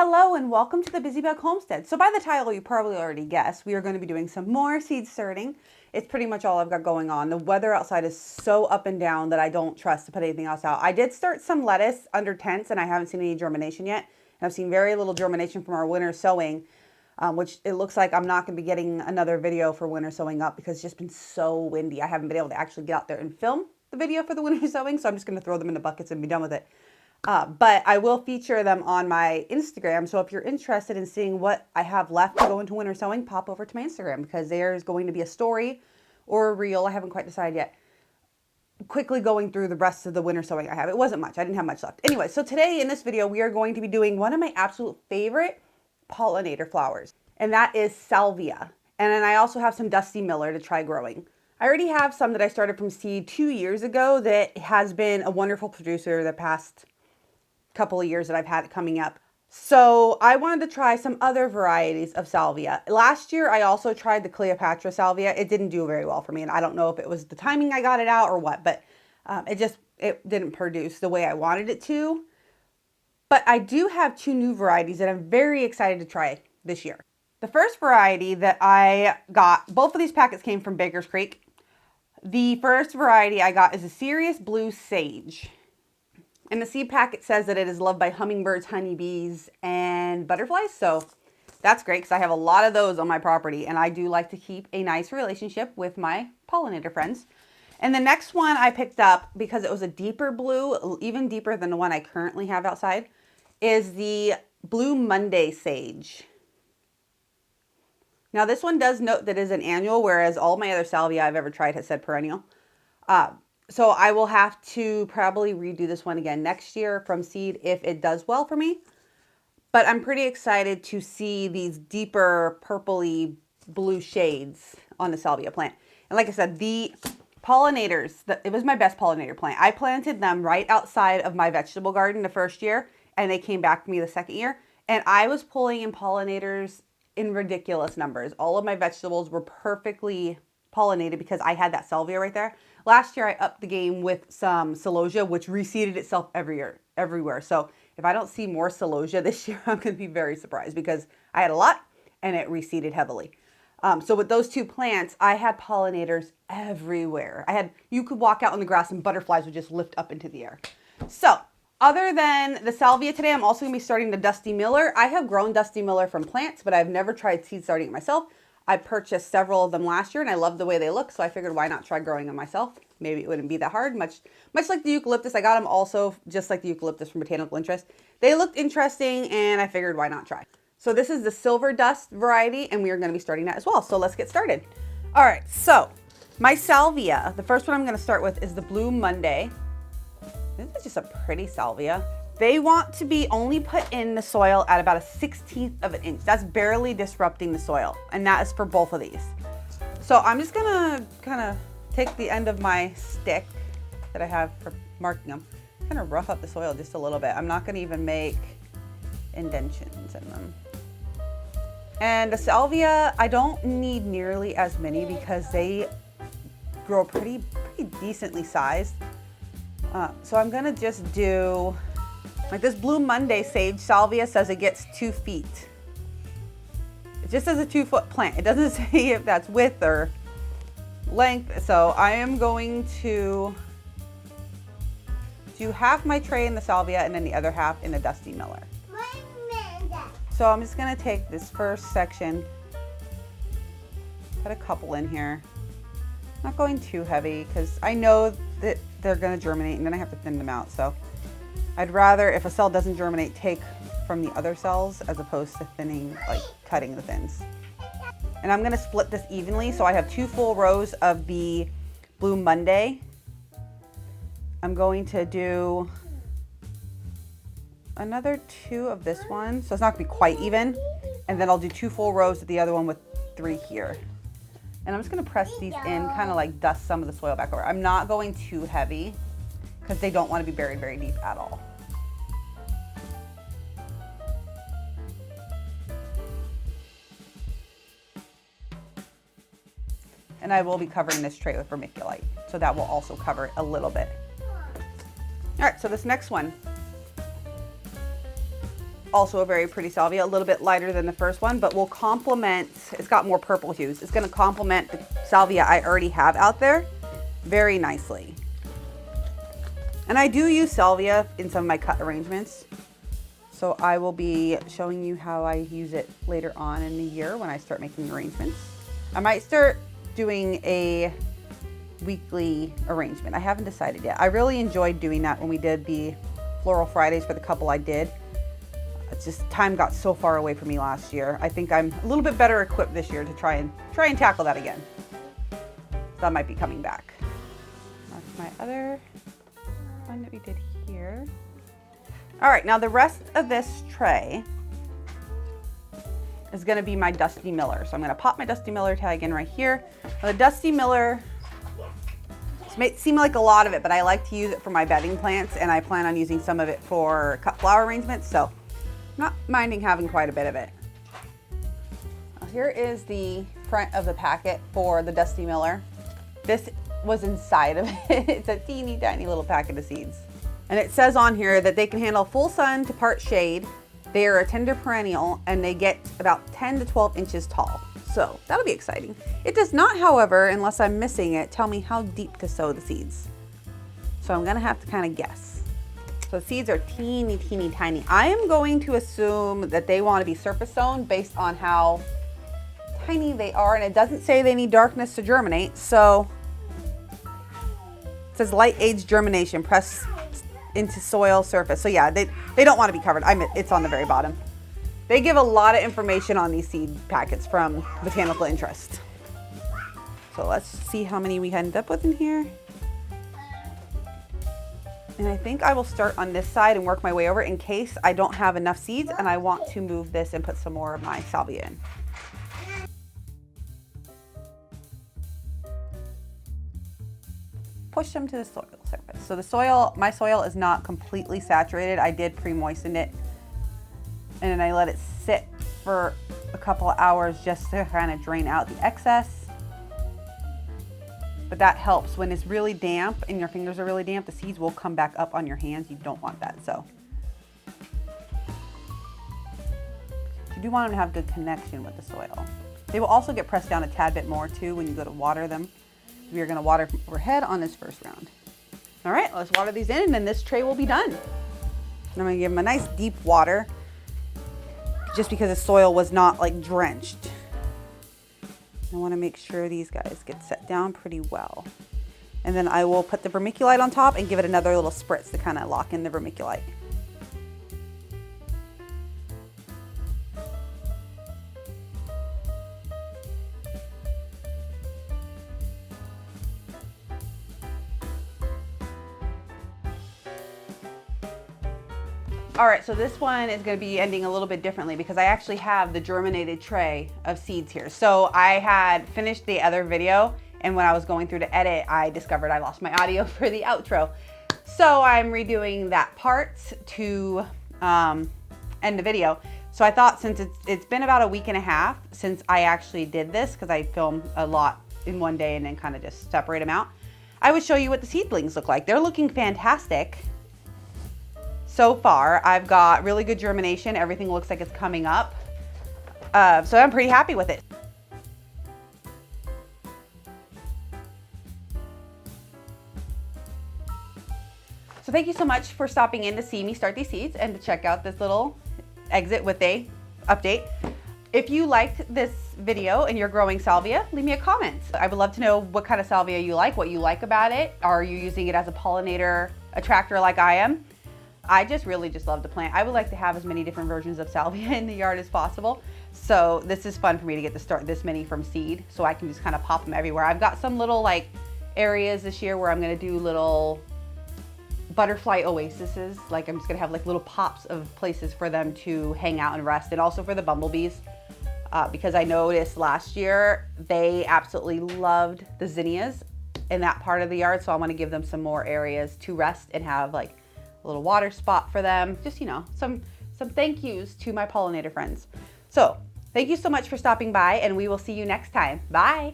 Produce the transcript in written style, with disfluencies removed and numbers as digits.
Hello and welcome to the Busy Bug Homestead. So by the title, you probably already guessed, we are going to be doing some more seed starting. It's pretty much all I've got going on. The weather outside is so up and down that I don't trust to put anything else out. I did start some lettuce under tents and I haven't seen any germination yet. And I've seen very little germination from our winter sowing, which it looks like I'm not going to be getting another video for winter sowing up because it's just been so windy. I haven't been able to actually get out there and film the video for the winter sowing, so I'm just going to throw them in the buckets and be done with it. But I will feature them on my Instagram. So if you're interested in seeing what I have left to go into winter sowing, pop over to my Instagram because there's going to be a story or a reel. I haven't quite decided yet. Quickly going through the rest of the winter sowing I have. It wasn't much. I didn't have much left. Anyway, so today in this video, we are going to be doing one of my absolute favorite pollinator flowers, and that is Salvia. And then I also have some Dusty Miller to try growing. I already have some that I started from seed 2 years ago that has been a wonderful producer the past couple of years that I've had it coming up. So I wanted to try some other varieties of Salvia. Last year, I also tried the Cleopatra Salvia. It didn't do very well for me, and I don't know if it was the timing I got it out or what, but it didn't produce the way I wanted it to. But I do have two new varieties that I'm very excited to try this year. The first variety that I got, both of these packets came from Baker's Creek. The first variety I got is a Serious Blue Sage. And the seed packet says that it is loved by hummingbirds, honeybees, and butterflies. So that's great because I have a lot of those on my property and I do like to keep a nice relationship with my pollinator friends. And the next one I picked up because it was a deeper blue, even deeper than the one I currently have outside, is the Blue Monday Sage. Now this one does note that it is an annual, whereas all my other salvia I've ever tried has said perennial. So I will have to probably redo this one again next year from seed if it does well for me. But I'm pretty excited to see these deeper purpley blue shades on the salvia plant. And like I said, the pollinators, it was my best pollinator plant. I planted them right outside of my vegetable garden the first year, and they came back to me the second year. And I was pulling in pollinators in ridiculous numbers. All of my vegetables were perfectly pollinated because I had that salvia right there. Last year, I upped the game with some celosia, which reseeded itself everywhere. So if I don't see more celosia this year, I'm going to be very surprised because I had a lot and it reseeded heavily. So with those two plants, I had pollinators everywhere. You could walk out on the grass and butterflies would just lift up into the air. So other than the salvia today, I'm also going to be starting the Dusty Miller. I have grown Dusty Miller from plants, but I've never tried seed starting it myself. I purchased several of them last year and I love the way they look, so I figured why not try growing them myself. Maybe it wouldn't be that hard, much like the eucalyptus. I got them also just like the eucalyptus from Botanical Interest. They looked interesting and I figured why not try. So this is the Silver Dust variety and we are going to be starting that as well. So let's get started. All right, so my salvia, the first one I'm going to start with is the Blue Monday. This is just a pretty salvia. They want to be only put in the soil at about a 1/16 of an inch. That's barely disrupting the soil. And that is for both of these. So I'm just gonna kind of take the end of my stick that I have for marking them, kind of rough up the soil just a little bit. I'm not gonna even make indentions in them. And the salvia, I don't need nearly as many because they grow pretty decently sized. So I'm gonna just do, like this Blue Monday Sage salvia says it gets 2 feet. It just says a 2-foot plant. It doesn't say if that's width or length. So I am going to do half my tray in the salvia and then the other half in the Dusty Miller. So I'm just gonna take this first section, put a couple in here. Not going too heavy because I know that they're gonna germinate and then I have to thin them out. So I'd rather, if a cell doesn't germinate, take from the other cells as opposed to thinning, like cutting the thins. And I'm gonna split this evenly. So I have 2 full rows of the Blue Monday. I'm going to do another 2 of this one. So it's not gonna be quite even. And then I'll do 2 full rows of the other one with 3 here. And I'm just gonna press these in, kind of like dust some of the soil back over. I'm not going too heavy because they don't want to be buried very deep at all. And I will be covering this tray with vermiculite, so that will also cover it a little bit. All right, so this next one, also a very pretty salvia, a little bit lighter than the first one, but will complement, it's got more purple hues. It's gonna complement the salvia I already have out there very nicely. And I do use salvia in some of my cut arrangements. So I will be showing you how I use it later on in the year when I start making arrangements. I might start doing a weekly arrangement. I haven't decided yet. I really enjoyed doing that when we did the Floral Fridays for the couple I did. It's just time got so far away from me last year. I think I'm a little bit better equipped this year to try and tackle that again. So I might be coming back. That's my other one that we did here. All right, now the rest of this tray is gonna be my Dusty Miller. So I'm gonna pop my Dusty Miller tag in right here. Now the Dusty Miller, it may seem like a lot of it, but I like to use it for my bedding plants, and I plan on using some of it for cut flower arrangements, so I'm not minding having quite a bit of it. Now here is the front of the packet for the Dusty Miller. This was inside of it. It's a teeny tiny little packet of seeds. And it says on here that they can handle full sun to part shade. They are a tender perennial and they get about 10 to 12 inches tall. So that'll be exciting. It does not, however, unless I'm missing it, tell me how deep to sow the seeds. So I'm gonna have to kind of guess. So the seeds are teeny, teeny, tiny. I am going to assume that they want to be surface sown based on how tiny they are. And it doesn't say they need darkness to germinate. So it says light age germination, press into soil surface. So yeah, they don't want to be covered. It's on the very bottom. They give a lot of information on these seed packets from Botanical Interest. So let's see how many we end up with in here. And I think I will start on this side and work my way over in case I don't have enough seeds and I want to move this and put some more of my salvia in. Push them to the soil surface. So the soil, my soil is not completely saturated. I did pre-moisten it and then I let it sit for a couple of hours just to kind of drain out the excess. But that helps when it's really damp and your fingers are really damp, the seeds will come back up on your hands. You don't want that. So you do want them to have good connection with the soil. They will also get pressed down a tad bit more too when you go to water them. We are going to water from overhead on this first round. All right, let's water these in and then this tray will be done. And I'm going to give them a nice deep water just because the soil was not like drenched. I want to make sure these guys get set down pretty well. And then I will put the vermiculite on top and give it another little spritz to kind of lock in the vermiculite. All right, so this one is gonna be ending a little bit differently because I actually have the germinated tray of seeds here. So I had finished the other video and when I was going through to edit, I discovered I lost my audio for the outro. So I'm redoing that part to end the video. So I thought since it's been about a week and a half since I actually did this, because I filmed a lot in one day and then kind of just separate them out, I would show you what the seedlings look like. They're looking fantastic. So far, I've got really good germination. Everything looks like it's coming up. So I'm pretty happy with it. So thank you so much for stopping in to see me start these seeds and to check out this little exit with a update. If you liked this video and you're growing salvia, leave me a comment. I would love to know what kind of salvia you like, what you like about it. Are you using it as a pollinator attractor like I am? I really just love the plant. I would like to have as many different versions of salvia in the yard as possible. So this is fun for me to get to start this many from seed so I can just kind of pop them everywhere. I've got some little like areas this year where I'm gonna do little butterfly oases. Like I'm just gonna have like little pops of places for them to hang out and rest, and also for the bumblebees. Because I noticed last year they absolutely loved the zinnias in that part of the yard. So I wanna give them some more areas to rest and have like a little water spot for them. Just, you know, some thank yous to my pollinator friends. So thank you so much for stopping by and we will see you next time. Bye.